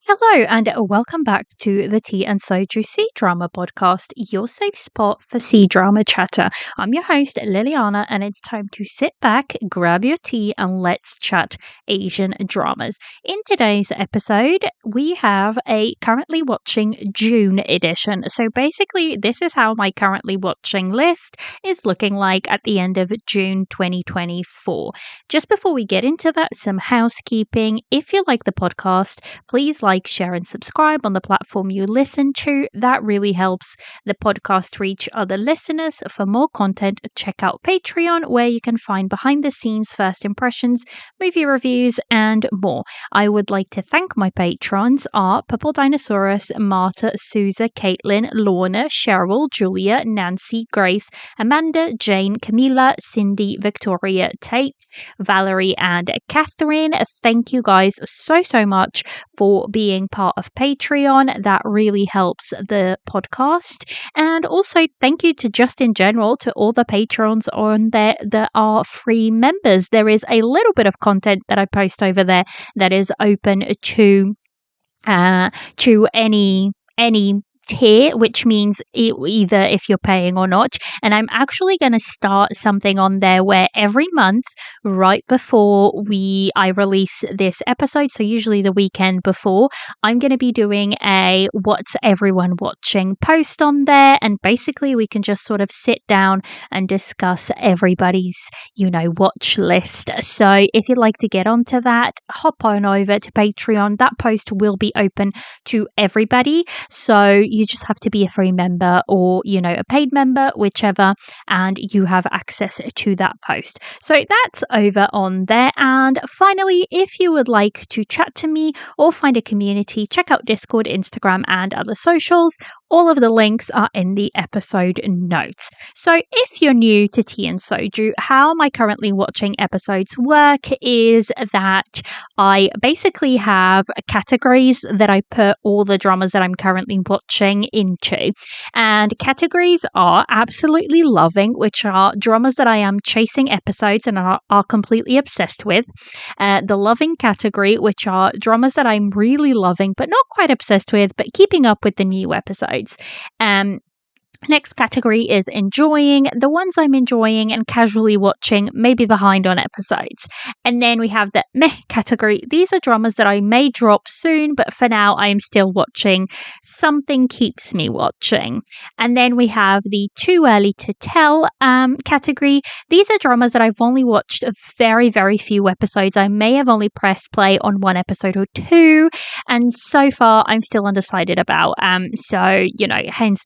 Hello, and welcome back to the Tea and Soju C Drama Podcast, your safe spot for C drama chatter. I'm your host, Liliana, and it's time to sit back, grab your tea, and let's chat Asian dramas. In today's episode, we have a currently watching June edition. So basically, this is how my currently watching list is looking like at the end of June 2024. Just before we get into that, some housekeeping. If you like the podcast, please like, share, and subscribe on the platform you listen to. That really helps the podcast reach other listeners. For more content, check out Patreon, where you can find behind the scenes first impressions, movie reviews, and more. I would like to thank my patrons are Purple Dinosaurus, Marta, Souza, Caitlin, Lorna, Cheryl, Julia, Nancy, Grace, Amanda, Jane, Camila, Cindy, Victoria, Tate, Valerie, and Catherine. Thank you guys so much for being part of Patreon. That really helps the podcast. And also thank you to just in general to all the patrons on there that are free members. There is a little bit of content that I post over there that is open to any tier, which means either if you're paying or not. And I'm actually going to start something on there where every month, right before I release this episode, so usually the weekend before, I'm going to be doing a What's Everyone Watching post on there, and basically we can just sort of sit down and discuss everybody's watch list. So if you'd like to get onto that, hop on over to Patreon. That post will be open to everybody, so you just have to be a free member or, a paid member, whichever, and you have access to that post. So that's over on there. And finally, if you would like to chat to me or find a community, check out Discord, Instagram, and other socials. All of the links are in the episode notes. So if you're new to Tea and Soju, how my currently watching episodes work is that I basically have categories that I put all the dramas that I'm currently watching into. And categories are Absolutely Loving, which are dramas that I am chasing episodes and are completely obsessed with. The Loving category, which are dramas that I'm really loving but not quite obsessed with, but keeping up with the new episodes. Next category is Enjoying, the ones I'm enjoying and casually watching, maybe behind on episodes. And then we have the Meh category. These are dramas that I may drop soon, but for now I am still watching. Something keeps me watching. And then we have the Too Early to Tell category. These are dramas that I've only watched a very few episodes. I may have only pressed play on one episode or two, and so far I'm still undecided about. Hence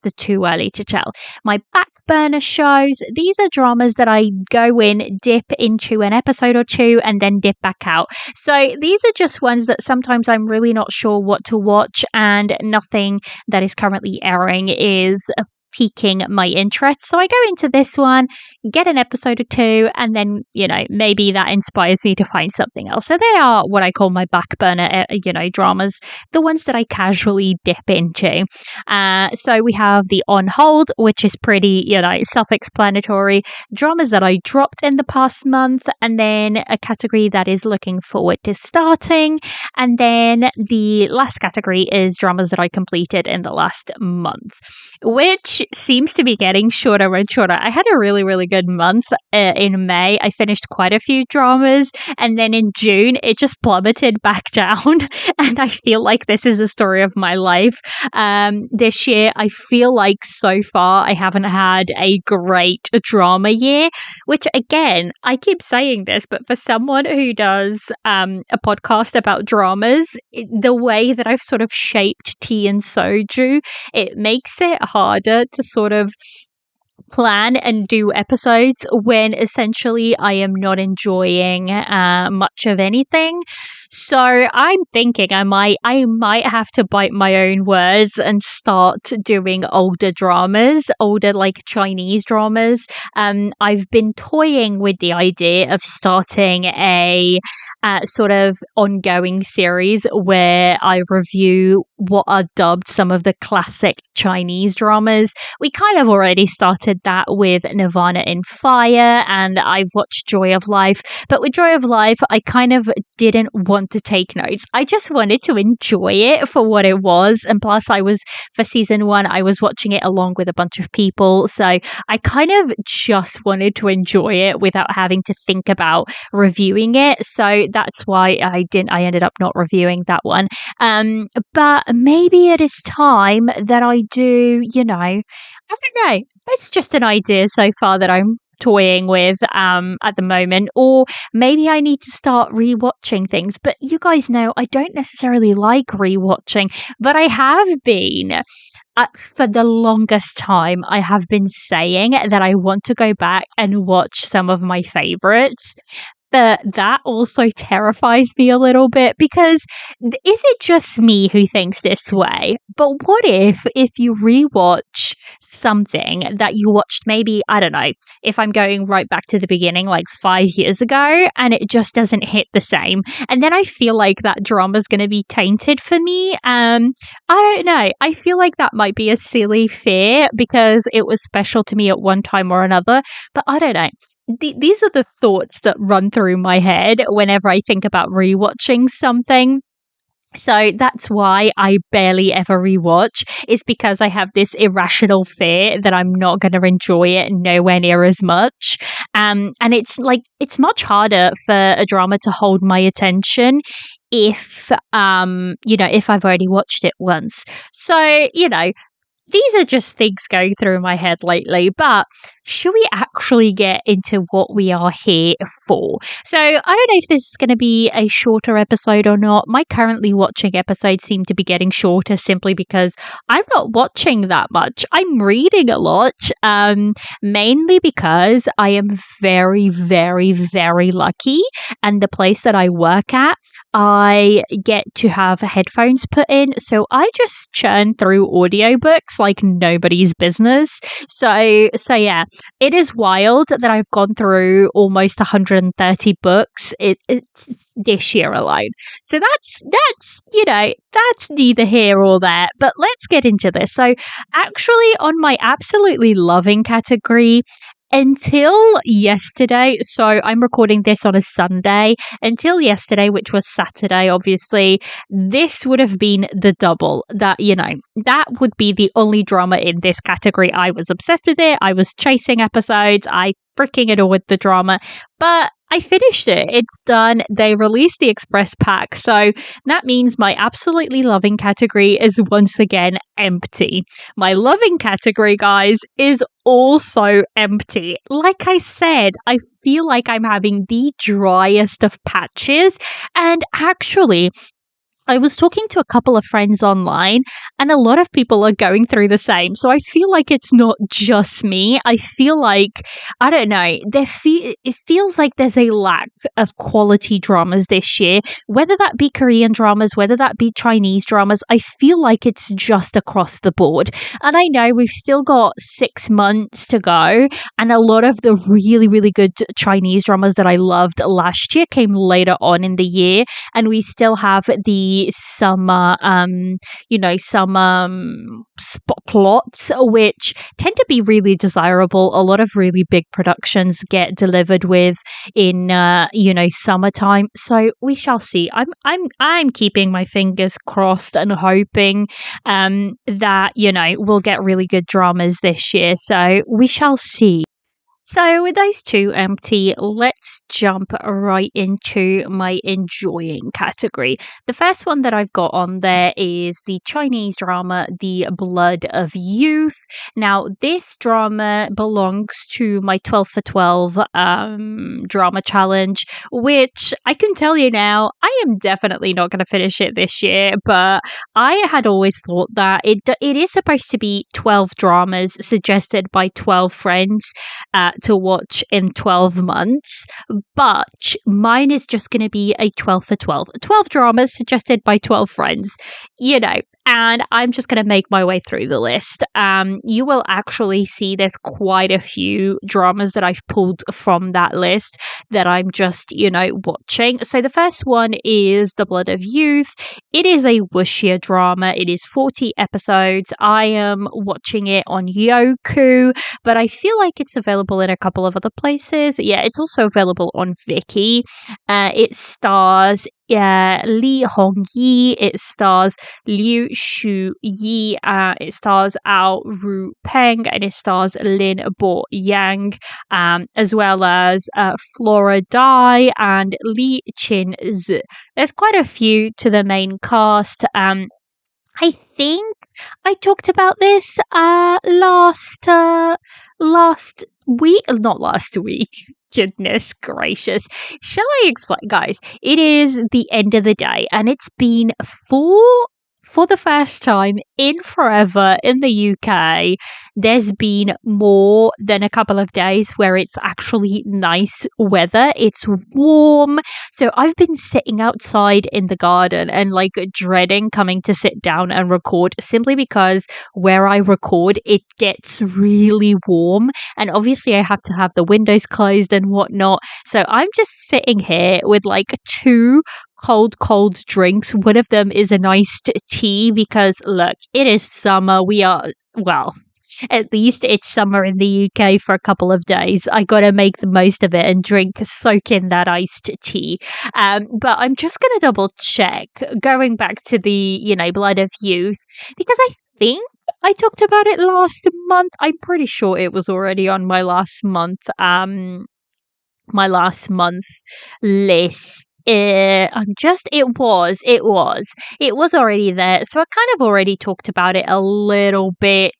the Too Early to Tell. My back burner shows, these are dramas that I go in, dip into an episode or two, and then dip back out. So these are just ones that sometimes I'm really not sure what to watch, and nothing that is currently airing is piquing my interest. So I go into this one, get an episode or two, and then, maybe that inspires me to find something else. So they are what I call my back burner, dramas, the ones that I casually dip into. So we have the On Hold, which is pretty, self-explanatory. Dramas that I dropped in the past month, and then a category that is looking forward to starting. And then the last category is dramas that I completed in the last month, which seems to be getting shorter and shorter. I had a really good month in May. I finished quite a few dramas, and then in June it just plummeted back down, and I feel like this is the story of my life. This year I feel like so far I haven't had a great drama year, which again, I keep saying this, but for someone who does a podcast about dramas, the way that I've sort of shaped Tea and Soju, it makes it harder to sort of plan and do episodes when essentially I am not enjoying much of anything. So I'm thinking I might have to bite my own words and start doing older dramas, older like Chinese dramas. I've been toying with the idea of starting a sort of ongoing series where I review what are dubbed some of the classic Chinese dramas. We kind of already started that with Nirvana in Fire, and I've watched Joy of Life. But with Joy of Life, I kind of didn't want want to take notes. I just wanted to enjoy it for what it was. And plus, for season one, I was watching it along with a bunch of people. So I kind of just wanted to enjoy it without having to think about reviewing it. So that's why I ended up not reviewing that one. But maybe it is time that I do, I don't know. It's just an idea so far that I'm toying with at the moment, or maybe I need to start rewatching things. But you guys know I don't necessarily like rewatching, but I have been. For the longest time, I have been saying that I want to go back and watch some of my favorites. But that also terrifies me a little bit because is it just me who thinks this way? But what if you rewatch something that you watched maybe, I don't know, if I'm going right back to the beginning, like 5 years ago, and it just doesn't hit the same. And then I feel like that drama is going to be tainted for me. I don't know. I feel like that might be a silly fear because it was special to me at one time or another. But I don't know. These are the thoughts that run through my head whenever I think about rewatching something. So that's why I barely ever rewatch, is because I have this irrational fear that I'm not going to enjoy it nowhere near as much. And it's much harder for a drama to hold my attention if if I've already watched it once. So, these are just things going through my head lately, but should we actually get into what we are here for? So I don't know if this is going to be a shorter episode or not. My currently watching episodes seem to be getting shorter simply because I'm not watching that much. I'm reading a lot, mainly because I am very, very, very lucky. And the place that I work at, I get to have headphones put in. So I just churn through audiobooks like nobody's business. So yeah, it is wild that I've gone through almost 130 books it's this year alone. So that's neither here or there. But let's get into this. So actually on my absolutely loving category, until yesterday, so I'm recording this on a Sunday, until yesterday, which was Saturday, obviously, this would have been the double. That would be the only drama in this category. I was obsessed with it. I was chasing episodes. I freaking adored the drama. But I finished it. It's done. They released the Express Pack. So that means my absolutely loving category is once again empty. My loving category, guys, is also empty. Like I said, I feel like I'm having the driest of patches. And actually, I was talking to a couple of friends online, and a lot of people are going through the same. So I feel like it's not just me. I feel like, I don't know, it feels like there's a lack of quality dramas this year, whether that be Korean dramas, whether that be Chinese dramas. I feel like it's just across the board. And I know we've still got 6 months to go, and a lot of the really, really good Chinese dramas that I loved last year came later on in the year, and we still have the summer spot plots which tend to be really desirable. A lot of really big productions get delivered with in summertime, so we shall see. I'm keeping my fingers crossed and hoping that we'll get really good dramas this year, so we shall see. So, with those two empty, let's jump right into my enjoying category. The first one that I've got on there is the Chinese drama, The Blood of Youth. Now, this drama belongs to my 12 for 12 drama challenge, which I can tell you now, I am definitely not going to finish it this year, but I had always thought that it is supposed to be 12 dramas suggested by 12 friends to watch in 12 months, but mine is just going to be a 12 for 12. 12 dramas suggested by 12 friends, and I'm just going to make my way through the list. You will actually see there's quite a few dramas that I've pulled from that list that I'm just, watching. So the first one is The Blood of Youth. It is a wuxia drama. It is 40 episodes. I am watching it on Yoku, but I feel like it's available in a couple of other places. Yeah, it's also available on Viki. It stars Lee Hong Yi. It stars Liu Shu Yi. It stars Ao Ru Peng, and it stars Lin Bo Yang, as well as Flora Dai and Li Qin Zi. There's quite a few to the main cast. I think I talked about this last week, not last week. Goodness gracious. Shall I explain, guys? It is the end of the day, and it's been for the first time in forever in the UK. There's been more than a couple of days where it's actually nice weather. It's warm. So I've been sitting outside in the garden and like dreading coming to sit down and record, simply because where I record, it gets really warm. And obviously I have to have the windows closed and whatnot. So I'm just sitting here with like two cold drinks. One of them is an iced tea because look, it is summer. Well, at least it's summer in the UK for a couple of days. I gotta make the most of it and soak in that iced tea. But I'm just gonna double check, going back to the, Blood of Youth, because I think I talked about it last month. I'm pretty sure it was already on my last month list. It was already there. So I kind of already talked about it a little bit.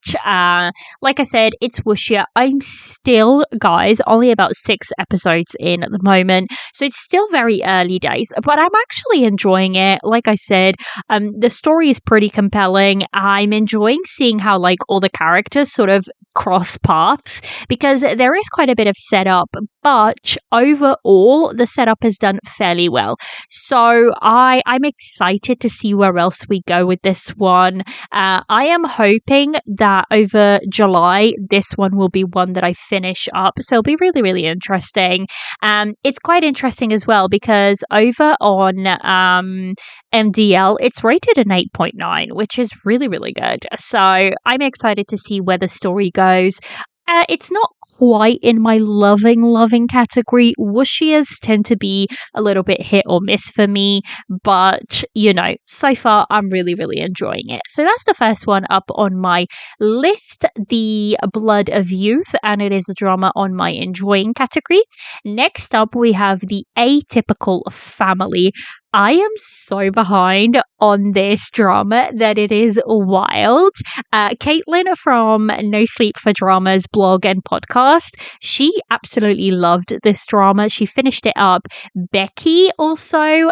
Like I said, it's Wuxia. I'm still, guys, only about 6 episodes in at the moment. So it's still very early days, but I'm actually enjoying it. Like I said, the story is pretty compelling. I'm enjoying seeing how like all the characters sort of cross paths, because there is quite a bit of setup, but overall the setup is done fairly well. So I'm excited to see where else we go with this one. I am hoping that over July this one will be one that I finish up, so it'll be really, really interesting. It's quite interesting as well because over on MDL it's rated an 8.9, which is really, really good. So I'm excited to see where the story goes. It's not quite in my loving category. Wuxias tend to be a little bit hit or miss for me, but so far I'm really, really enjoying it. So that's the first one up on my list, The Blood of Youth, and it is a drama on my enjoying category. Next up, we have The Atypical Family. I am so behind on this drama that it is wild. Caitlin from No Sleep for Drama's blog and podcast, she absolutely loved this drama. She finished it up. Becky also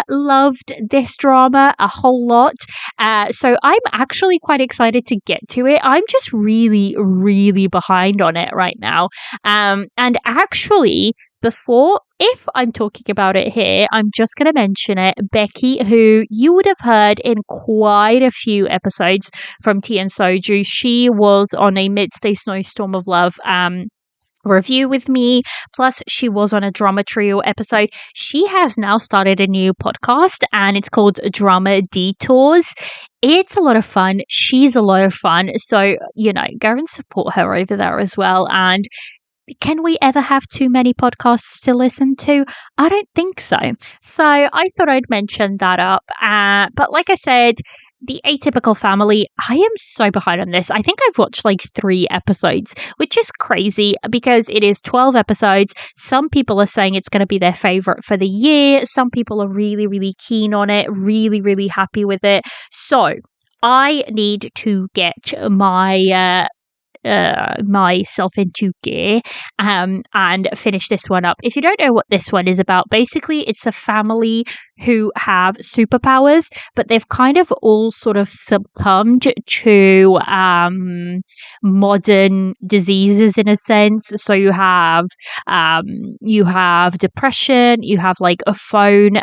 loved this drama a whole lot. So I'm actually quite excited to get to it. I'm just really, really behind on it right now. And actually, if I'm talking about it here, I'm just going to mention it. Becky, who you would have heard in quite a few episodes from Tea and Soju, she was on a Midst a Snowstorm of Love review with me, plus she was on a Drama Trio episode. She has now started a new podcast and it's called Drama Detours. It's a lot of fun. She's a lot of fun. So, go and support her over there as well. And can we ever have too many podcasts to listen to? I don't think so. So I thought I'd mention that up. But like I said, The Atypical Family, I am so behind on this. I think I've watched like 3 episodes, which is crazy because it is 12 episodes. Some people are saying it's going to be their favorite for the year. Some people are really, really keen on it, really, really happy with it. So I need to get myself into gear and finish this one up. If you don't know what this one is about, basically it's a family who have superpowers, but they've kind of all sort of succumbed to modern diseases in a sense. So you have depression, you have like a phone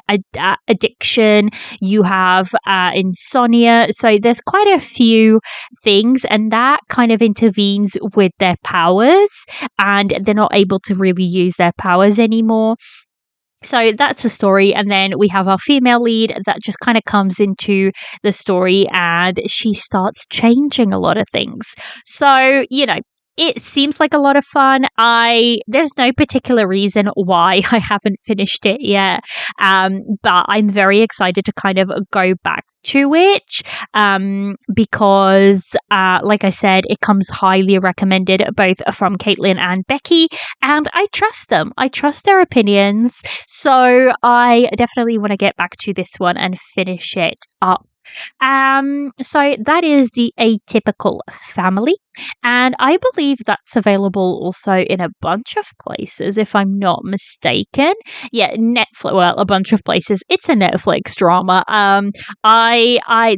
addiction, you have insomnia. So there's quite a few things, and that kind of intervenes with their powers, and they're not able to really use their powers anymore. So that's the story. And then we have our female lead that just kind of comes into the story and she starts changing a lot of things. So, it seems like a lot of fun. There's no particular reason why I haven't finished it yet. But I'm very excited to kind of go back to it. Because like I said, it comes highly recommended both from Caitlin and Becky, and I trust them. I trust their opinions. So I definitely want to get back to this one and finish it up. So that is the Atypical Family, and I believe that's available also in a bunch of places, if I'm not mistaken. Yeah, Netflix. Well, a bunch of places. It's a Netflix drama.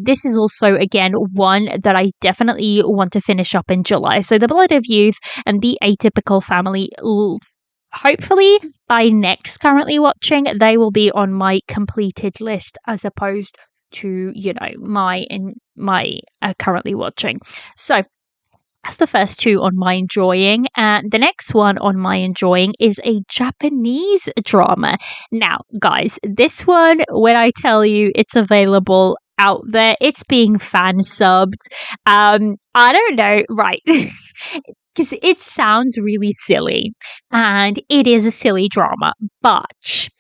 This is also again one that I definitely want to finish up in July. So the Blood of Youth and the Atypical Family. Hopefully by next currently watching, they will be on my completed list as opposed to my currently watching. So that's the first two on my enjoying, and the next one on my enjoying is a Japanese drama. Now guys, this one, when I tell you it's available out there, it's being fan subbed. I don't know, right? Because it sounds really silly, and it is a silly drama, but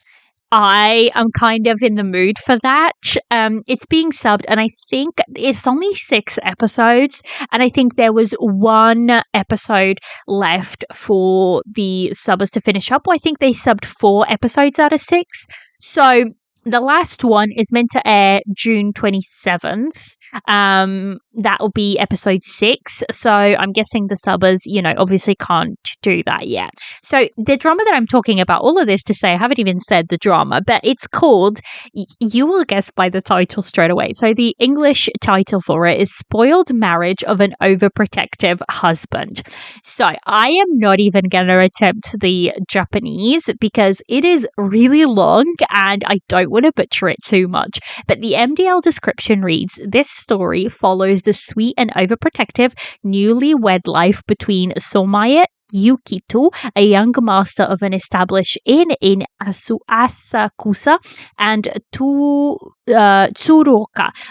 I am kind of in the mood for that. It's being subbed, and I think it's only 6 episodes, and I think there was 1 episode left for the subbers to finish up. Well, I think they subbed 4 episodes out of 6. So the last one is meant to air June 27th. That will be episode 6. So I'm guessing the subbers, obviously can't do that yet. So the drama that I'm talking about, all of this to say, I haven't even said the drama, but it's called, you will guess by the title straight away. So the English title for it is Spoiled Marriage of an Overprotective Husband. So I am not even going to attempt the Japanese because it is really long and I don't want to butcher it too much. But the MDL description reads, this story follows the sweet and overprotective newlywed life between Somae Yukito, a young master of an established inn in Asakusa, and Tsuruoka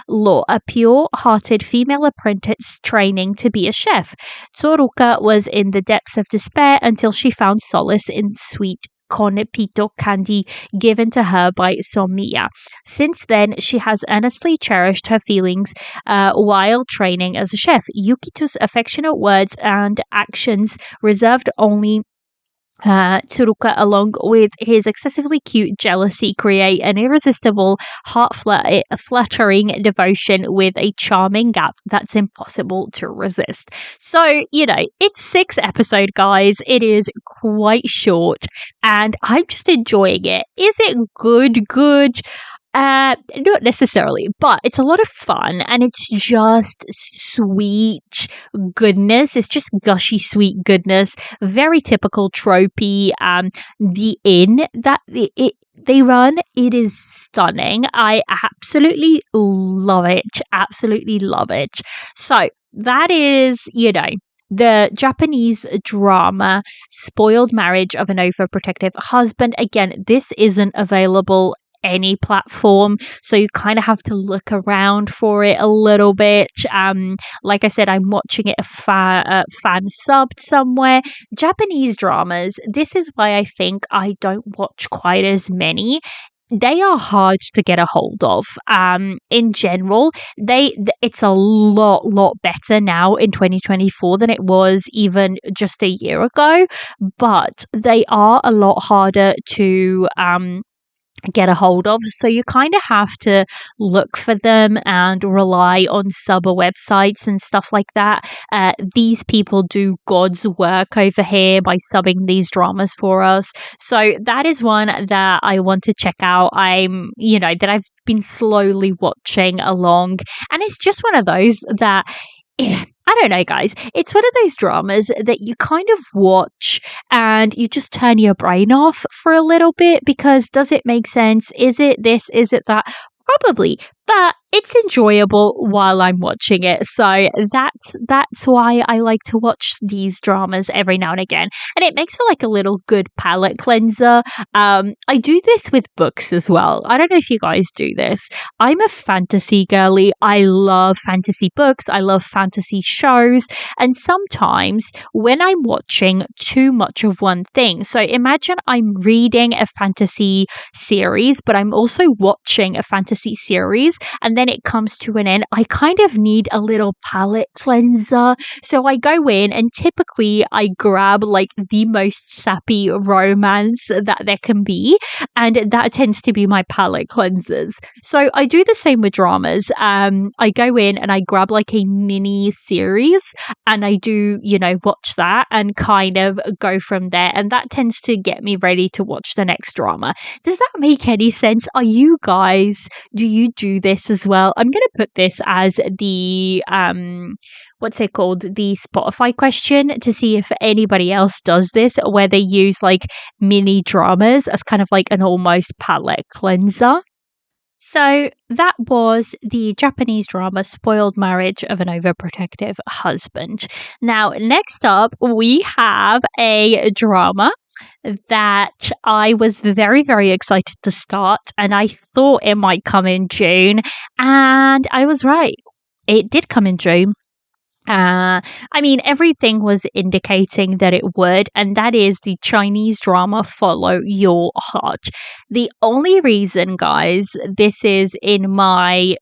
Law, a pure-hearted female apprentice training to be a chef. Tsuruoka was in the depths of despair until she found solace in sweet Konepito candy given to her by Somiya. Since then, she has earnestly cherished her feelings while training as a chef. Yukito's affectionate words and actions reserved only Tsuruoka, along with his excessively cute jealousy, create an irresistible, heart-fluttering devotion with a charming gap that's impossible to resist. So, it's 6 episodes, guys. It is quite short, and I'm just enjoying it. Is it good? Good? Not necessarily, but it's a lot of fun, and it's just sweet goodness. It's just gushy sweet goodness, very typical tropey. The inn that they run, it is stunning. I absolutely love it. Absolutely love it. So that is, the Japanese drama Spoiled Marriage of an Overprotective Husband. Again, this isn't available any platform, so you kind of have to look around for it a little bit. Like I said, I'm watching it fan subbed somewhere. Japanese dramas, this is why I think I don't watch quite as many. They are hard to get a hold of. In general, it's a lot better now in 2024 than it was even just a year ago, but they are a lot harder to get a hold of, so you kind of have to look for them and rely on subber websites and stuff like that. These people do God's work over here by subbing these dramas for us, so that is one that I want to check out. That I've been slowly watching along, and it's just one of those that I don't know, guys. It's one of those dramas that you kind of watch and you just turn your brain off for a little bit because does it make sense? Is it this? Is it that? Probably. but it's enjoyable while I'm watching it. So that's why I like to watch these dramas every now and again. And it makes it like a little good palate cleanser. I do this with books as well. I don't know if you guys do this. I'm a fantasy girly. I love fantasy books. I love fantasy shows. And sometimes when I'm watching too much of one thing, so imagine I'm reading a fantasy series, but I'm also watching a fantasy series, and then it comes to an end. I kind of need a little palate cleanser. So I go in and typically I grab like the most sappy romance that there can be, and that tends to be my palate cleansers. So I do the same with dramas. I go in and I grab like a mini series and I do, watch that and kind of go from there. And that tends to get me ready to watch the next drama. Does that make any sense? Do you do this as well? I'm going to put this as the, what's it called? The Spotify question to see if anybody else does this, where they use like mini dramas as kind of like an almost palette cleanser. So that was the Japanese drama Spoiled Marriage of an Overprotective Husband. Now, next up, we have a drama that I was very, very excited to start, and I thought it might come in June, and I was right. It did come in June. Everything was indicating that it would, and that is the Chinese drama Follow Your Heart. The only reason, guys, this is in my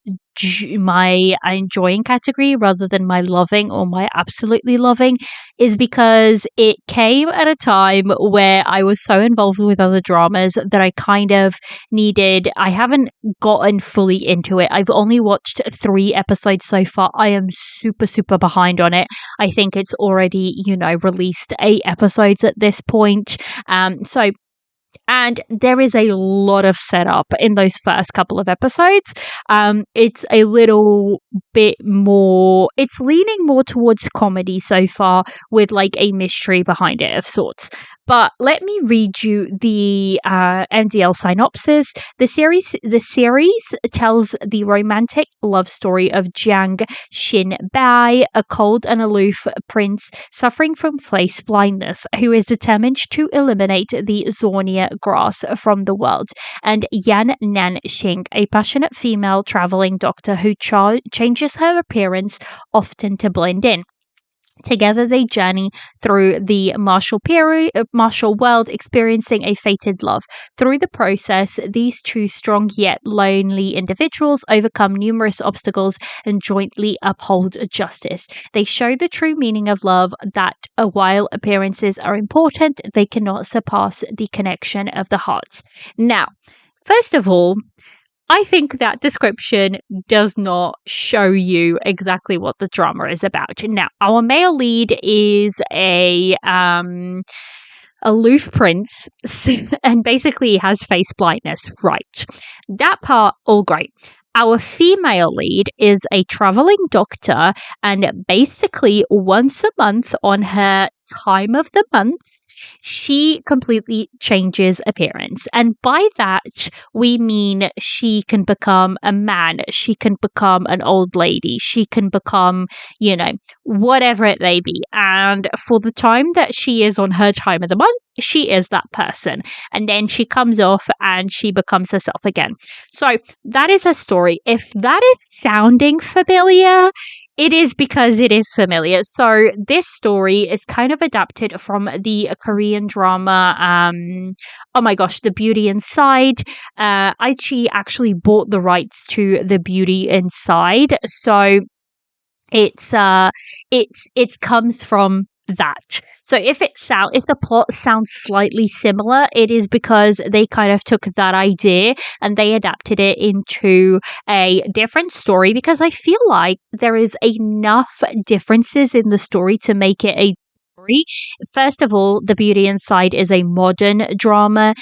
enjoying category rather than my loving or my absolutely loving is because it came at a time where I was so involved with other dramas that I haven't gotten fully into it. I've only watched 3 episodes so far. I am super, super behind on it. I think it's already, released 8 episodes at this point. And there is a lot of setup in those first couple of episodes. It's a little bit more, it's leaning more towards comedy so far with like a mystery behind it of sorts. But let me read you the MDL synopsis. The series tells the romantic love story of Jiang Xinbai, a cold and aloof prince suffering from face blindness, who is determined to eliminate the Zornia grass from the world, and Yan Nanxing, a passionate female traveling doctor who changes her appearance often to blend in. Together, they journey through the martial world, experiencing a fated love. Through the process, these two strong yet lonely individuals overcome numerous obstacles and jointly uphold justice. They show the true meaning of love, that while appearances are important, they cannot surpass the connection of the hearts. Now, first of all, I think that description does not show you exactly what the drama is about. Now, our male lead is a aloof prince, and basically he has face blindness. Right. That part, all great. Our female lead is a traveling doctor, and basically once a month on her time of the month, she completely changes appearance. And by that, we mean she can become a man, she can become an old lady, she can become, whatever it may be. And for the time that she is on her time of the month, she is that person. And then she comes off and she becomes herself again. So that is her story. If that is sounding familiar, it is because it is familiar. So this story is kind of adapted from the Korean drama, oh my gosh, The Beauty Inside. Aichi actually bought the rights to The Beauty Inside. So it's comes from that. So if the plot sounds slightly similar, it is because they kind of took that idea and they adapted it into a different story, because I feel like there is enough differences in the story to make it a category. First of all, The Beauty Inside is a modern drama.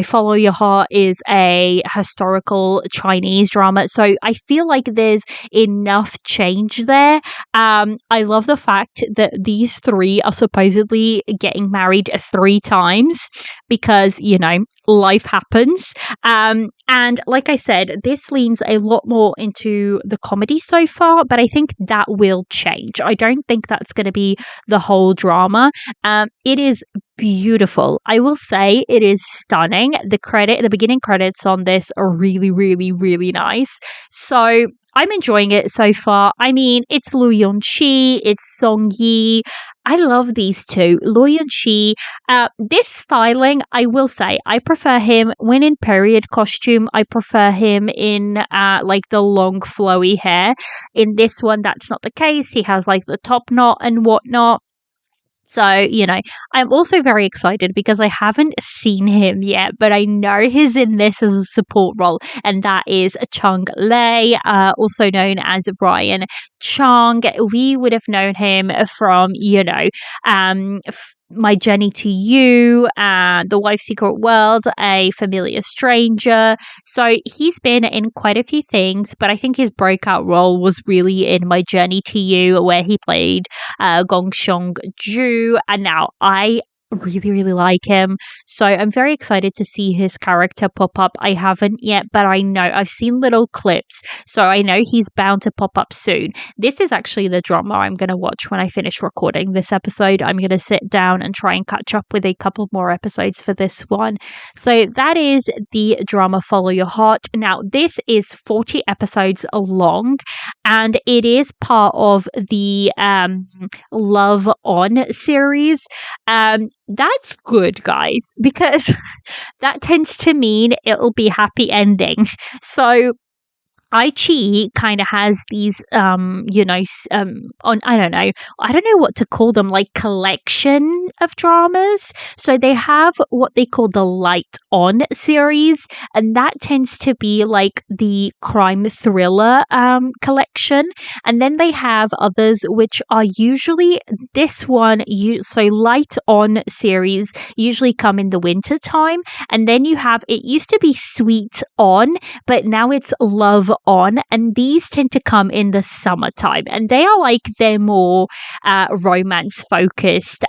Follow Your Heart is a historical Chinese drama. So I feel like there's enough change there. I love the fact that these three are supposedly getting married 3 times because, life happens. And like I said, this leans a lot more into the comedy so far, but I think that will change. I don't think that's going to be the whole drama. It is beautiful. I will say it is stunning. The beginning credits on this are really, really, really nice. So I'm enjoying it so far. I mean, it's Lu Yunqi, it's Song Yi. I love these two. Lu Yunqi, this styling, I will say, I prefer him when in period costume. I prefer him in like the long flowy hair. In this one, that's not the case. He has like the top knot and whatnot. So, I'm also very excited because I haven't seen him yet, but I know he's in this as a support role, and that is Chung Lei, also known as Ryan Chong. We would have known him from, My Journey to You, The Wife's Secret World, A Familiar Stranger. So he's been in quite a few things, but I think his breakout role was really in My Journey to You, where he played Gong Xiong Ju. And now I really, really like him. So I'm very excited to see his character pop up. I haven't yet, but I know I've seen little clips. So I know he's bound to pop up soon. This is actually the drama I'm going to watch when I finish recording this episode. I'm going to sit down and try and catch up with a couple more episodes for this one. So that is the drama Follow Your Heart. Now, this is 40 episodes long, and it is part of the Love On series. That's good, guys, because that tends to mean it'll be happy ending. So Aichi kind of has these, I don't know what to call them, like collection of dramas. So they have what they call the Light On series, and that tends to be like the crime thriller collection. And then they have others which are usually this one. So Light On series usually come in the winter time, and then it used to be Sweet On, but now it's Love On, and these tend to come in the summertime, and they're more romance focused,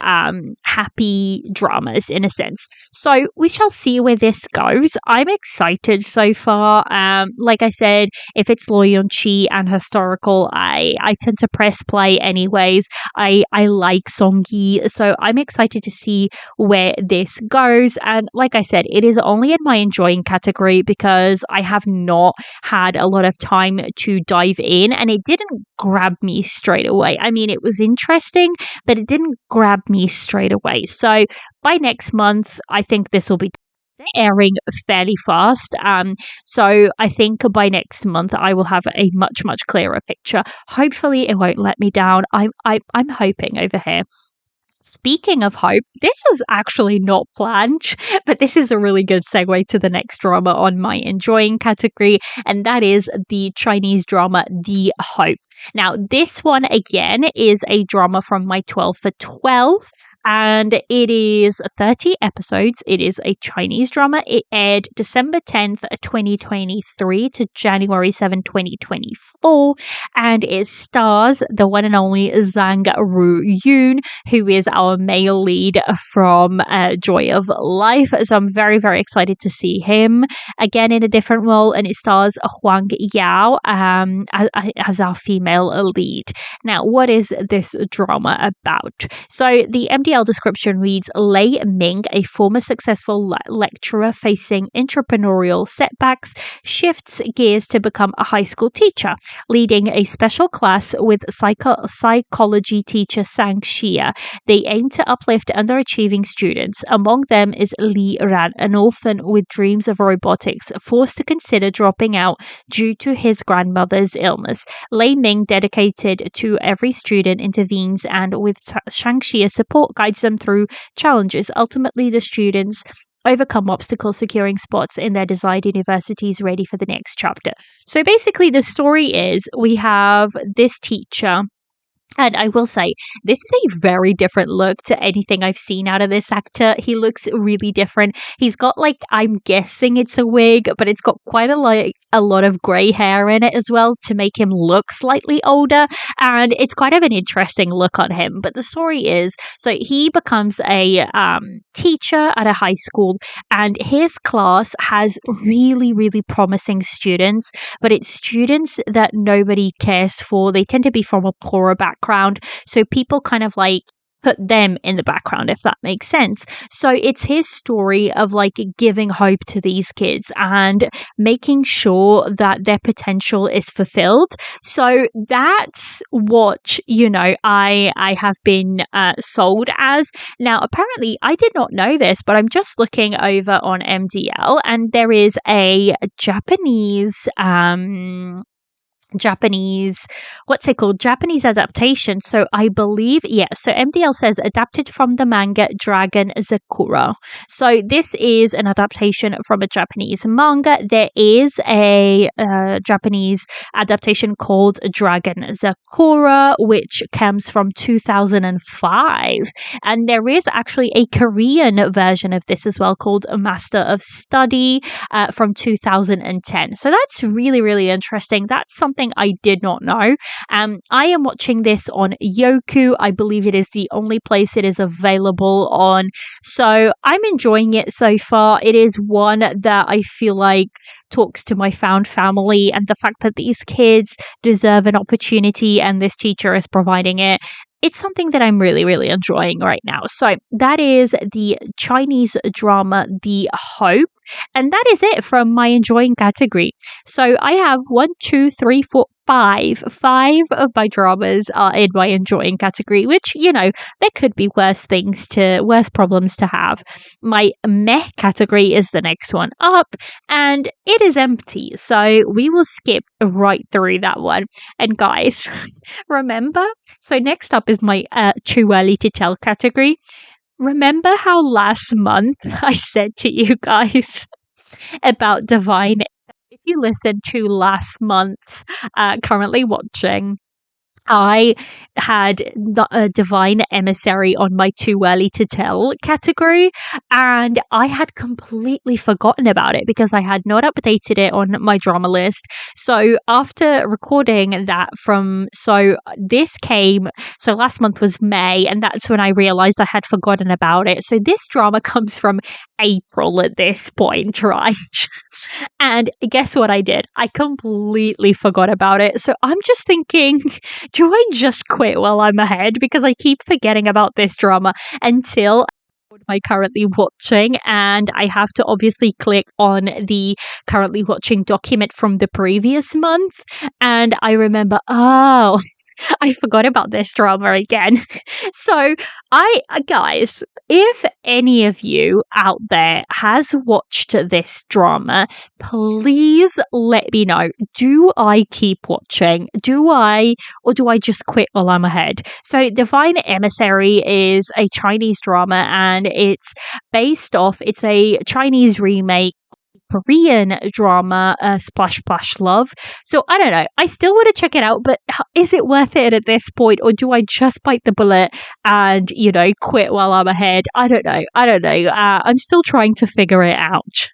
happy dramas in a sense. So we shall see where this goes. I'm excited so far. Like I said, if it's Lu Yunqi and historical, I tend to press play anyways. I like Song Yi, so I'm excited to see where this goes. And like I said, it is only in my enjoying category because I have not had a lot of time to dive in, and it didn't grab me straight away. I mean, it was interesting, but it didn't grab me straight away. So by next month, I think this will be airing fairly fast. So I think by next month I will have a much, much clearer picture. Hopefully it won't let me down. I'm hoping over here. Speaking of hope, this was actually not planned, but this is a really good segue to the next drama on my enjoying category, and that is the Chinese drama The Hope. Now, this one again is a drama from my 12 for 12. And it is 30 episodes. It is a Chinese drama. It aired December 10th, 2023 to January 7, 2024. And it stars the one and only Zhang Ruiyun, who is our male lead from Joy of Life. So I'm very, very excited to see him again in a different role. And it stars Huang Yao as our female lead. Now, what is this drama about? So the MDL description reads, Lei Ming, a former successful lecturer facing entrepreneurial setbacks, shifts gears to become a high school teacher, leading a special class with psychology teacher Sang Xia. They aim to uplift underachieving students. Among them is Li Ran, an orphan with dreams of robotics, forced to consider dropping out due to his grandmother's illness. Lei Ming, dedicated to every student, intervenes and with Sang Xia's support guides them through challenges. Ultimately, the students overcome obstacles, securing spots in their desired universities ready for the next chapter. So basically, the story is we have this teacher And I will say, this is a very different look to anything I've seen out of this actor. He looks really different. He's got like, I'm guessing it's a wig, but it's got quite a lot of grey hair in it as well to make him look slightly older. And it's quite of an interesting look on him. But the story is, so he becomes a teacher at a high school, and his class has really, really promising students, but it's students that nobody cares for. They tend to be from a poorer background, so people kind of like put them in the background, if that makes sense. So it's his story of like giving hope to these kids and making sure that their potential is fulfilled. So that's what, I have been sold as. Now, apparently, I did not know this, but I'm just looking over on MDL, and there is a Japanese, what's it called? Japanese adaptation. So I believe, yeah. So MDL says adapted from the manga Dragon Zakura. So this is an adaptation from a Japanese manga. There is a Japanese adaptation called Dragon Zakura, which comes from 2005. And there is actually a Korean version of this as well called Master of Study from 2010. So that's really, really interesting. That's something I did not know. I am watching this on Yoku. I believe it is the only place it is available on. So I'm enjoying it so far. It is one that I feel like talks to my found family, and the fact that these kids deserve an opportunity and this teacher is providing it. It's something that I'm really, really enjoying right now. So that is the Chinese drama, The Hope. And that is it from my enjoying category. So I have 1, 2, 3, 4, 5. 5 of my dramas are in my enjoying category, which, there could be worse problems to have. My meh category is the next one up, and it is empty. So we will skip right through that one. And guys, remember? So next up is my too early to tell category. Remember how last month I said to you guys about Divine? If you listen to last month's currently watching, I had the Divine Emissary on my too early to tell category, and I had completely forgotten about it because I had not updated it on my drama list. So after recording that so last month was May, and that's when I realized I had forgotten about it. So this drama comes from April at this point, right? And guess what I did? I completely forgot about it. So I'm just thinking, do I just quit while I'm ahead? Because I keep forgetting about this drama until I currently watching, and I have to obviously click on the currently watching document from the previous month, and I remember, oh, I forgot about this drama again. So guys, if any of you out there has watched this drama, please let me know. Do I keep watching? Or do I just quit while I'm ahead? So Divine Emissary is a Chinese drama, and it's a Chinese remake Korean drama, Splash Splash Love. So I don't know. I still want to check it out, but is it worth it at this point, or do I just bite the bullet and quit while I'm ahead? I don't know. I'm still trying to figure it out.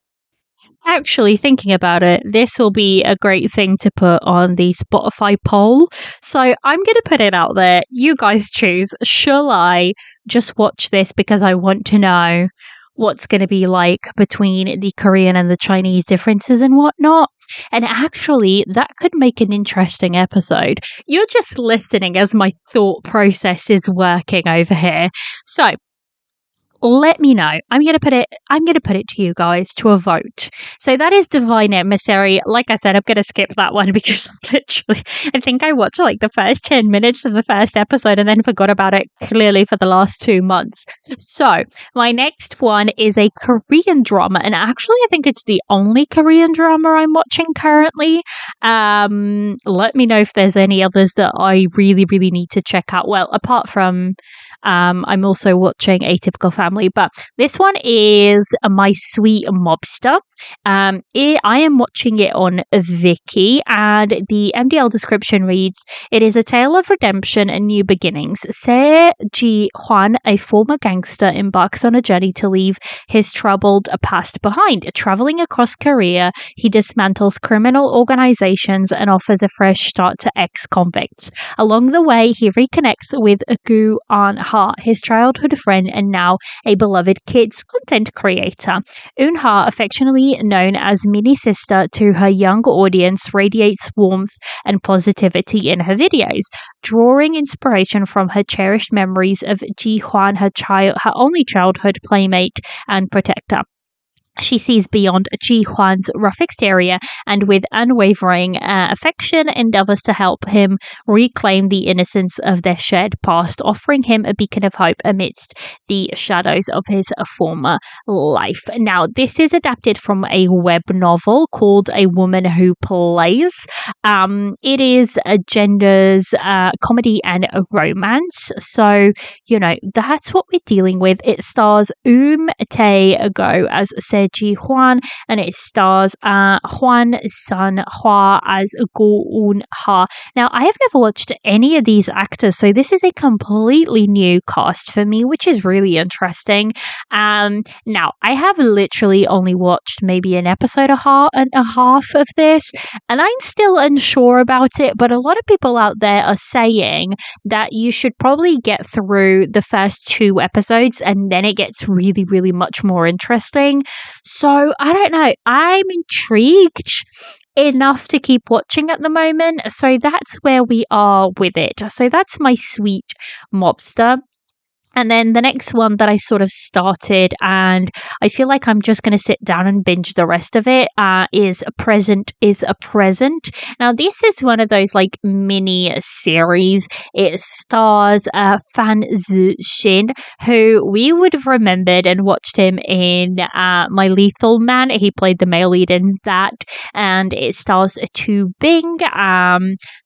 Actually, thinking about it, this will be a great thing to put on the Spotify poll. So I'm going to put it out there. You guys choose. Shall I just watch this because I want to know what's going to be like between the Korean and the Chinese differences and whatnot? And actually, that could make an interesting episode. You're just listening as my thought process is working over here. So let me know. I'm gonna put it to you guys to a vote. So that is Divine Emissary. Like I said, I'm gonna skip that one because I think I watched like the first 10 minutes of the first episode and then forgot about it clearly for the last 2 months. So my next one is a Korean drama, and actually I think it's the only Korean drama I'm watching currently. Let me know if there's any others that I really, really need to check out. Well, apart from I'm also watching Atypical Family family, but this one is My Sweet Mobster. I am watching it on Viki, and the MDL description reads, "It is a tale of redemption and new beginnings. Se Ji Hwan, a former gangster, embarks on a journey to leave his troubled past behind. Traveling across Korea, he dismantles criminal organizations and offers a fresh start to ex-convicts. Along the way, he reconnects with Gu An Ha, his childhood friend and now a beloved kids content creator. Eun Ha, affectionately known as Mini Sister to her young audience, radiates warmth and positivity in her videos, drawing inspiration from her cherished memories of Ji Hwan, her only childhood playmate and protector. She sees beyond Ji Hwan's rough exterior and with unwavering affection endeavors to help him reclaim the innocence of their shared past, offering him a beacon of hope amidst the shadows of his former life." Now, this is adapted from a web novel called A Woman Who Plays. It is a gender's comedy and a romance. So, that's what we're dealing with. It stars Tae-go as Se Ji Hwan, and it stars Hwan Sun-hwa as Go Eun Ha. Now, I have never watched any of these actors, so this is a completely new cast for me, which is really interesting. Now, I have literally only watched maybe an episode and a half of this, and I'm still unsure about it, but a lot of people out there are saying that you should probably get through the first 2 episodes and then it gets really, really much more interesting. So I don't know. I'm intrigued enough to keep watching at the moment. So that's where we are with it. So that's My Sweet Mobster. And then the next one that I sort of started, and I feel like I'm just going to sit down and binge the rest of it, is Present is a Present. Now, this is one of those like mini series. It stars Fan Zi-shin, who we would have remembered and watched him in My Lethal Man. He played the male lead in that. And it stars Tu Bing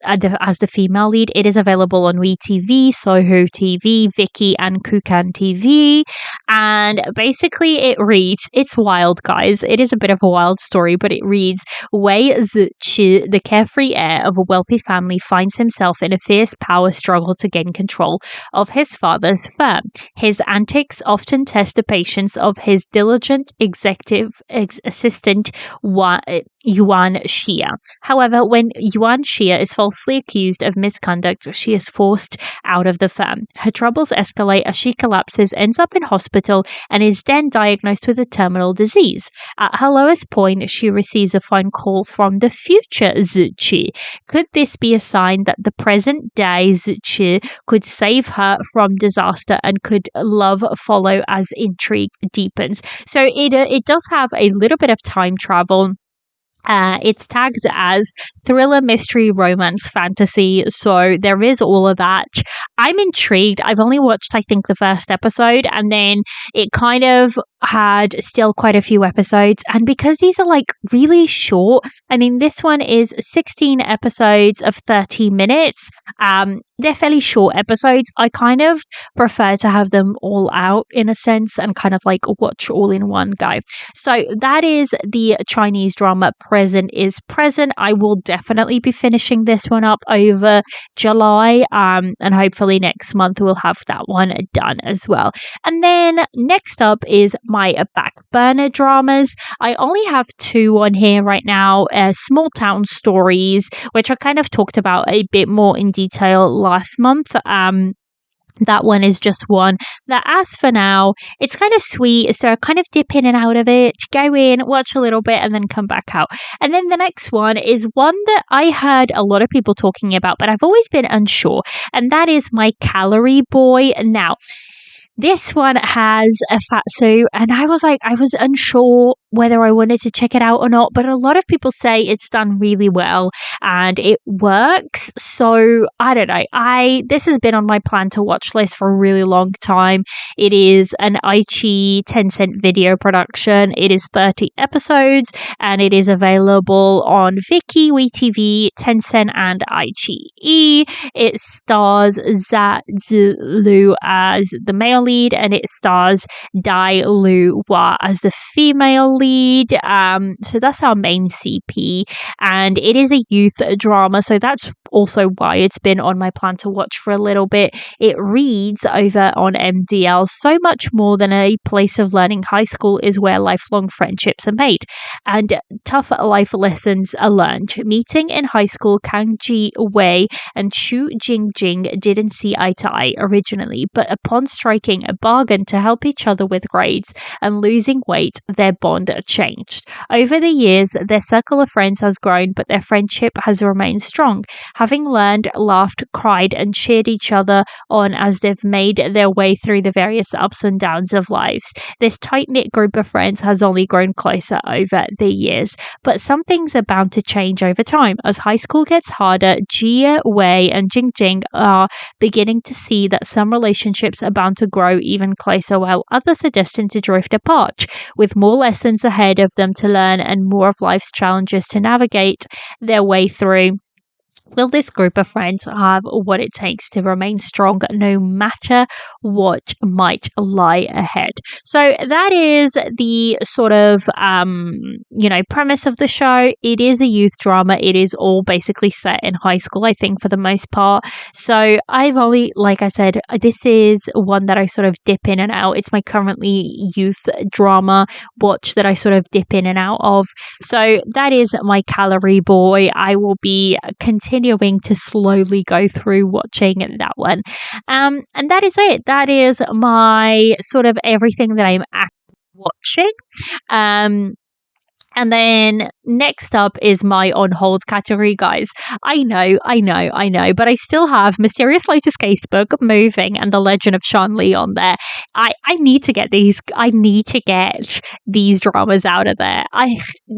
as the female lead. It is available on WeTV, Soho TV, Viki, and Kukan TV, and basically it reads, it's wild, guys. It is a bit of a wild story, but it reads, Wei Zi-chi, the carefree heir of a wealthy family, finds himself in a fierce power struggle to gain control of his father's firm. His antics often test the patience of his diligent executive assistant Yuan Xia. However, when Yuan Xia is falsely accused of misconduct, she is forced out of the firm. Her troubles escalate as she collapses, ends up in hospital, and is then diagnosed with a terminal disease. At her lowest point, she receives a phone call from the future Zi-chi. Could this be a sign that the present day Zi-chi could save her from disaster, and could love follow as intrigue deepens? So it does have a little bit of time travel. It's tagged as thriller, mystery, romance, fantasy. So there is all of that. I'm intrigued. I've only watched, I think, the first episode, and then it kind of had still quite a few episodes. And because these are like really short, I mean, this one is 16 episodes of 30 minutes. They're fairly short episodes. I kind of prefer to have them all out in a sense and kind of like watch all in one go. So that is the Chinese drama Present is Present. I will definitely be finishing this one up over July, and hopefully next month we'll have that one done as well. And then next up is my back burner dramas. I only have 2 on here right now. Small Town Stories, which I kind of talked about a bit more in detail last month. That one is just one that, as for now, it's kind of sweet. So I kind of dip in and out of it, go in, watch a little bit, and then come back out. And then the next one is one that I heard a lot of people talking about, but I've always been unsure. And that is My Calorie Boy. Now, this one has a fatsu, and I was unsure whether I wanted to check it out or not, but a lot of people say it's done really well and it works. So I don't know. This has been on my plan to watch list for a really long time. It is an iQIYI Tencent video production. It is 30 episodes and it is available on Viki, WeTV, Tencent, and iQIYI. It stars Za Zilu as the male lead, and it stars Dai Lu Hua as the female lead. So that's our main CP, and it is a youth drama, so that's also why it's been on my plan to watch for a little bit. It reads over on MDL so much more than a place of learning. High school is where lifelong friendships are made and tough life lessons are learned. Meeting in high school, Kang Ji Wei and Xu Jingjing didn't see eye to eye originally, but upon striking a bargain to help each other with grades and losing weight, their bond changed. Over the years, their circle of friends has grown, but their friendship has remained strong, having learned, laughed, cried, and cheered each other on as they've made their way through the various ups and downs of lives. This tight-knit group of friends has only grown closer over the years, but some things are bound to change over time. As high school gets harder, Jia Wei and Jingjing are beginning to see that some relationships are bound to grow even closer, while others are destined to drift apart, with more lessons ahead of them to learn and more of life's challenges to navigate their way through. Will this group of friends have what it takes to remain strong no matter what might lie ahead? So that is the sort of, premise of the show. It is a youth drama. It is all basically set in high school, I think, for the most part. So I've only, like I said, this is one that I sort of dip in and out. It's my currently youth drama watch that I sort of dip in and out of. So that is my Calorie Boy. I will be continuing to slowly go through watching that one. And that is it. That is my sort of everything that I'm watching. And then next up is my on hold category, guys. I know, but I still have Mysterious Lotus Casebook, Moving, and The Legend of Shan Li on there. I need to get these. I need to get these dramas out of there.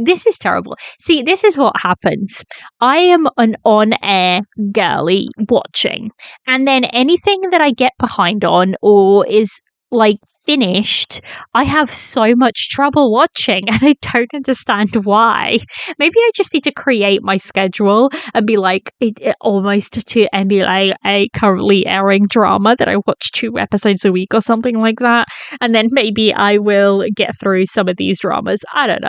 This is terrible. See, this is what happens. I am an on-air girly watching, and then anything that I get behind on or is like finished, I have so much trouble watching, and I don't understand why. Maybe I just need to create my schedule and be like it almost to emulate a currently airing drama that I watch 2 episodes a week or something like that, and then maybe I will get through some of these dramas. I don't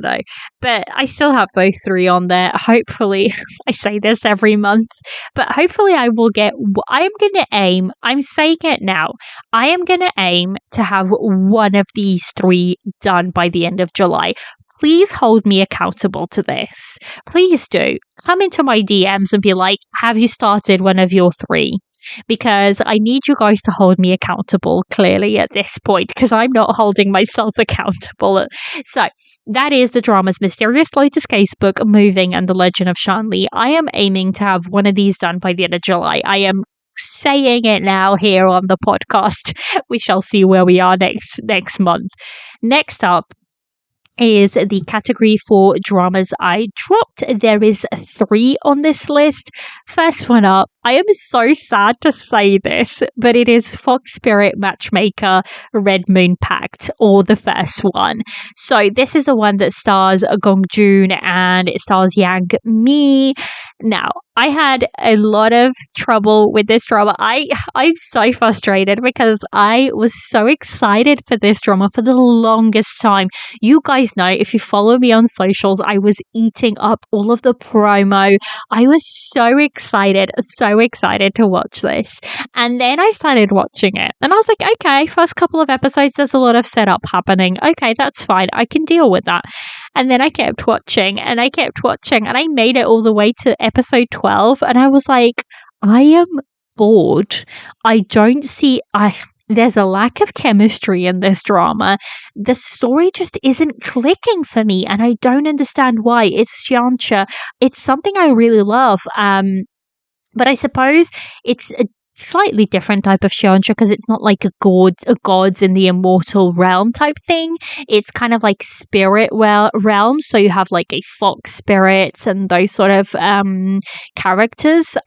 know, but I still have those 3 on there. Hopefully, I say this every month, but hopefully I will get. I'm saying it now, I am gonna aim to have one of these 3 done by the end of July. Please hold me accountable to this. Please do. Come into my DMs and be like, have you started one of your 3? Because I need you guys to hold me accountable clearly at this point, because I'm not holding myself accountable. So that is the dramas Mysterious Lotus Casebook, Moving, and The Legend of Shan Li. I am aiming to have one of these done by the end of July. I am saying it now here on the podcast. We shall see where we are next month. Next up is the category for dramas I dropped. There is 3 on this list. First one up, I am so sad to say this, but it is Fox Spirit Matchmaker Red Moon Pact, or the first one. So this is the one that stars Gong Joon and it stars Yang Mi. Now, I had a lot of trouble with this drama. I'm so frustrated because I was so excited for this drama for the longest time. You guys know, if you follow me on socials, I was eating up all of the promo. I was so excited to watch this. And then I started watching it and I was like, okay, first couple of episodes, there's a lot of setup happening. Okay, that's fine. I can deal with that. And then I kept watching and I made it all the way to episode 12 and I was like, I am bored. There's a lack of chemistry in this drama. The story just isn't clicking for me and I don't understand why. It's Xianxia. It's something I really love. But I suppose it's a slightly different type of Xianxia because it's not like a gods in the immortal realm type thing. It's kind of like spirit realm. So you have like a fox spirits and those sort of characters.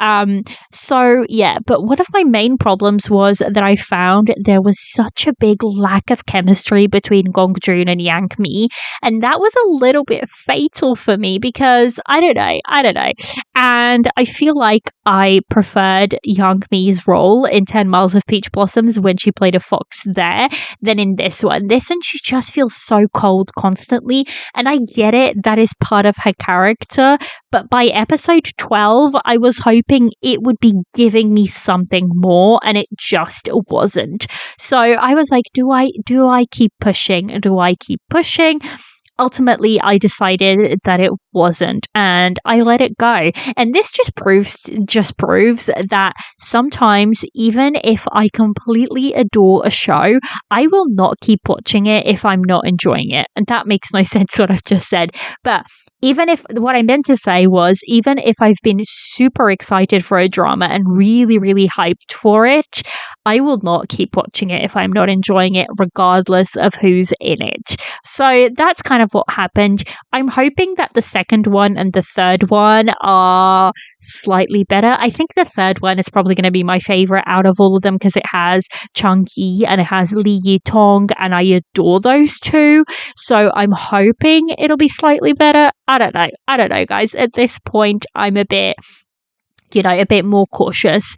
So yeah, but one of my main problems was that I found there was such a big lack of chemistry between Gong Joon and Yang Mi, and that was a little bit fatal for me because I don't know. And I feel like I preferred Yang Mi's role in 10 Miles of Peach Blossoms when she played a fox there than in this one. This one, she just feels so cold constantly. And I get it, that is part of her character. But by episode 12, I was hoping it would be giving me something more, and it just wasn't. So I was like, do I keep pushing? Do I keep pushing? Ultimately, I decided that it wasn't, and I let it go. And this just proves that sometimes, even if I completely adore a show, I will not keep watching it if I'm not enjoying it. And that makes no sense what I've just said. But even if what I meant to say was, even if I've been super excited for a drama and really, really hyped for it, I will not keep watching it if I'm not enjoying it, regardless of who's in it. So that's kind of what happened. I'm hoping that the second one and the third one are slightly better. I think the third one is probably going to be my favorite out of all of them because it has Chung Ki and it has Lee Yi Tong, and I adore those two. So I'm hoping it'll be slightly better. I don't know, guys. At this point, I'm a bit more cautious.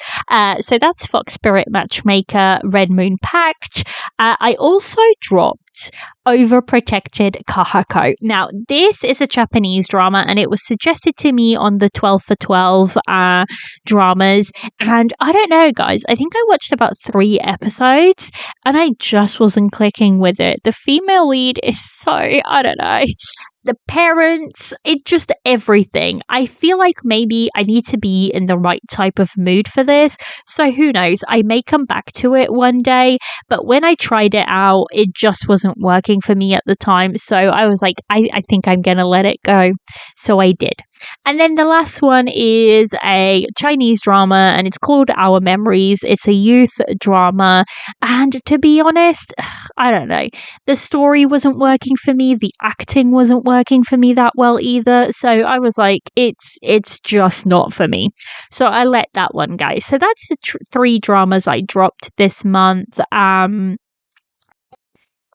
So that's Fox Spirit Matchmaker, Red Moon Pact. I also dropped Overprotected Kahako. Now, this is a Japanese drama, and it was suggested to me on the 12 for 12 dramas. And I don't know, guys. I think I watched about 3 episodes, and I just wasn't clicking with it. The female lead is so, I don't know. The parents, it just everything. I feel like maybe I need to be in the right type of mood for this. So who knows? I may come back to it one day. But when I tried it out, it just wasn't working for me at the time. So I was like, I think I'm going to let it go. So I did. And then the last one is a Chinese drama, and it's called Our Memories. It's a youth drama. And to be honest, I don't know. The story wasn't working for me. The acting wasn't working for me that well either. So I was like, it's just not for me. So I let that one go. So that's the 3 dramas I dropped this month.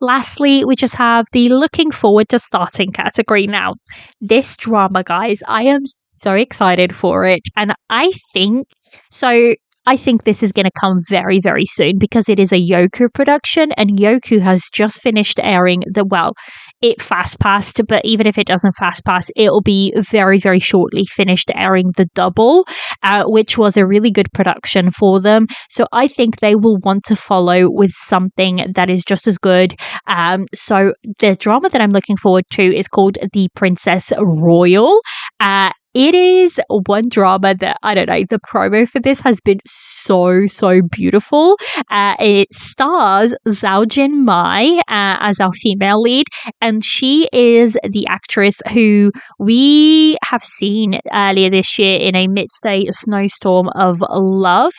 Lastly, we just have the looking forward to starting category. Now, this drama, guys, I am so excited for it. And I think this is going to come very, very soon because it is a Yoku production, and Yoku has just finished airing it fast passed, but even if it doesn't fast pass, it'll be very, very shortly finished airing The Double, which was a really good production for them. So I think they will want to follow with something that is just as good. So the drama that I'm looking forward to is called The Princess Royal. It is one drama that, I don't know, the promo for this has been so, so beautiful. It stars Zhao Jin Mai as our female lead, and she is the actress who we have seen earlier this year in Amidst a Snowstorm of Love.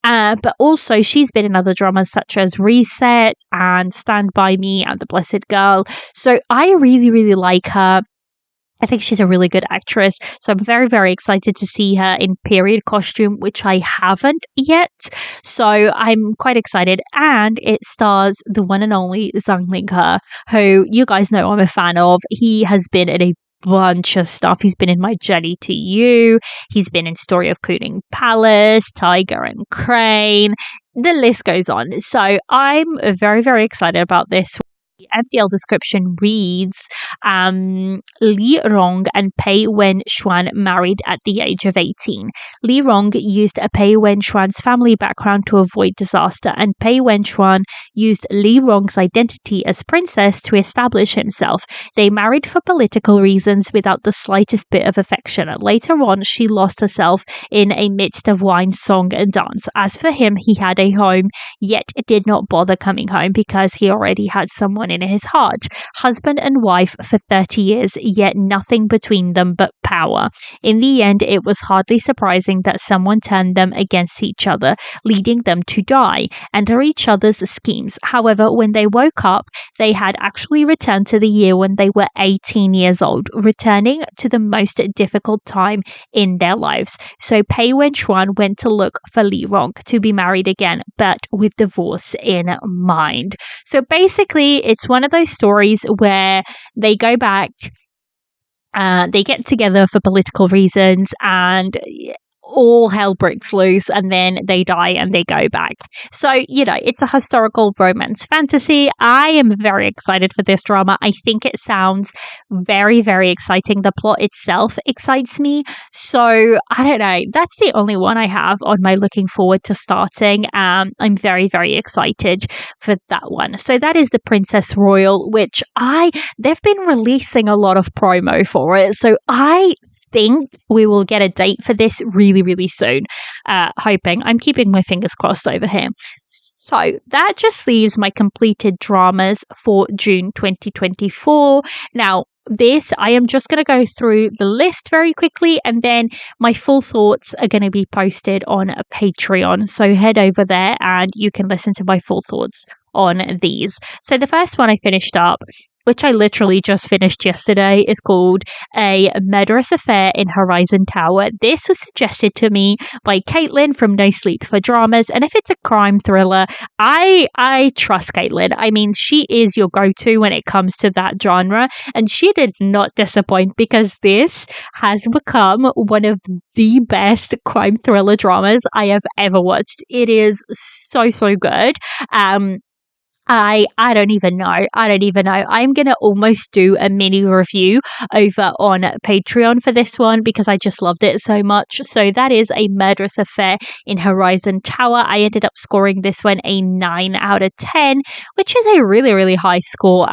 But also she's been in other dramas such as Reset and Stand By Me and The Blessed Girl. So I really, really like her. I think she's a really good actress. So I'm very, very excited to see her in period costume, which I haven't yet. So I'm quite excited. And it stars the one and only Zhang Linghe, who you guys know I'm a fan of. He has been in a bunch of stuff. He's been in My Journey to You. He's been in Story of Kooning Palace, Tiger and Crane. The list goes on. So I'm very, very excited about this. The MDL description reads, Li Rong and Pei Wen-xuan married at the age of 18. Li Rong used Pei Wen-xuan's family background to avoid disaster, and Pei Wen-xuan used Li Rong's identity as princess to establish himself. They married for political reasons without the slightest bit of affection. Later on, she lost herself in a midst of wine, song, and dance. As for him, he had a home, yet did not bother coming home because he already had someone in his heart. Husband and wife for 30 years, yet nothing between them but power. In the end, it was hardly surprising that someone turned them against each other, leading them to die under each other's schemes. However, when they woke up, they had actually returned to the year when they were 18 years old, returning to the most difficult time in their lives. So Pei Wen-xuan went to look for Li Rong to be married again, but with divorce in mind. So basically, it's one of those stories where they go back, they get together for political reasons, and all hell breaks loose and then they die and they go back. So, it's a historical romance fantasy. I am very excited for this drama. I think it sounds very, very exciting. The plot itself excites me. So, I don't know. That's the only one I have on my looking forward to starting. I'm very, very excited for that one. So, that is The Princess Royal, which they've been releasing a lot of promo for it. So, I think we will get a date for this really, really soon. Hoping. I'm keeping my fingers crossed over here. So that just leaves my completed dramas for June 2024. Now, I am just going to go through the list very quickly, and then my full thoughts are going to be posted on a Patreon. So head over there and you can listen to my full thoughts on these. So the first one I finished up, which I literally just finished yesterday, is called A Murderous Affair in Horizon Tower. This was suggested to me by Caitlin from No Sleep for Dramas, and if it's a crime thriller, I trust Caitlin. I mean, she is your go-to when it comes to that genre, and she did not disappoint, because this has become one of the best crime thriller dramas I have ever watched. It is so, so good. I don't even know. I'm going to almost do a mini review over on Patreon for this one, because I just loved it so much. So that is A Murderous Affair in Horizon Tower. I ended up scoring this one a 9 out of 10, which is a really, really high score.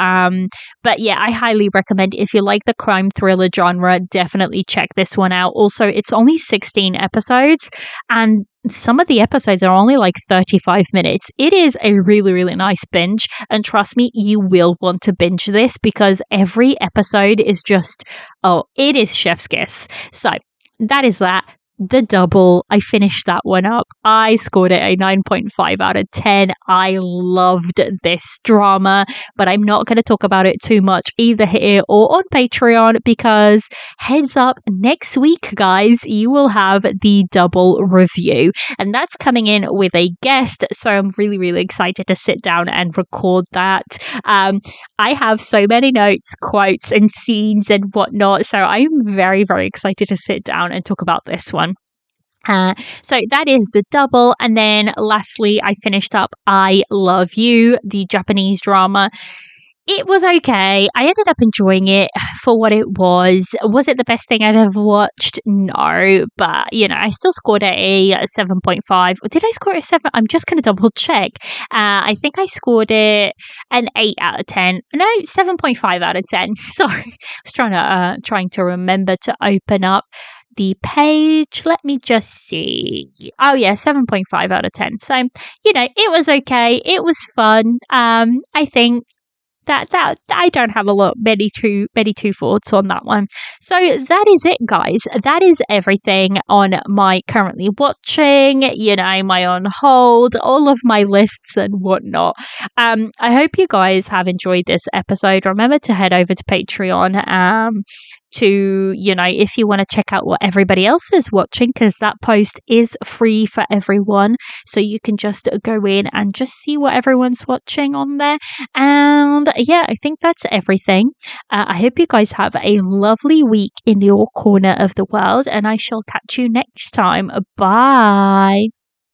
But yeah, I highly recommend, if you like the crime thriller genre, definitely check this one out. Also, it's only 16 episodes, and some of the episodes are only like 35 minutes. It is a really, really nice binge. And trust me, you will want to binge this, because every episode is just, it is chef's kiss. So that is that. The Double, I finished that one up. I scored it a 9.5 out of 10. I loved this drama, but I'm not going to talk about it too much either here or on Patreon, because heads up, next week, guys, you will have the Double review, and that's coming in with a guest. So I'm really, really excited to sit down and record that. I have so many notes, quotes, and scenes and whatnot. So I'm very, very excited to sit down and talk about this one. So that is The Double. And then lastly, I finished up I Love You, the Japanese drama. It was okay. I ended up enjoying it for what it was. Was it the best thing I've ever watched? No, but I still scored it a 7.5. Did I score it a 7? I'm just going to double check. I think I scored it an 8 out of 10. No, 7.5 out of 10. Sorry. I was trying to remember to open up the page. Let me just see. Oh yeah, 7.5 out of 10. So, it was okay. It was fun. I think that I don't have many two thoughts on that one. So that is it, guys. That is everything on my currently watching, my on hold, all of my lists and whatnot. I hope you guys have enjoyed this episode. Remember to head over to Patreon to, if you want to check out what everybody else is watching, because that post is free for everyone. So you can just go in and just see what everyone's watching on there. And yeah, I think that's everything. I hope you guys have a lovely week in your corner of the world, and I shall catch you next time. Bye.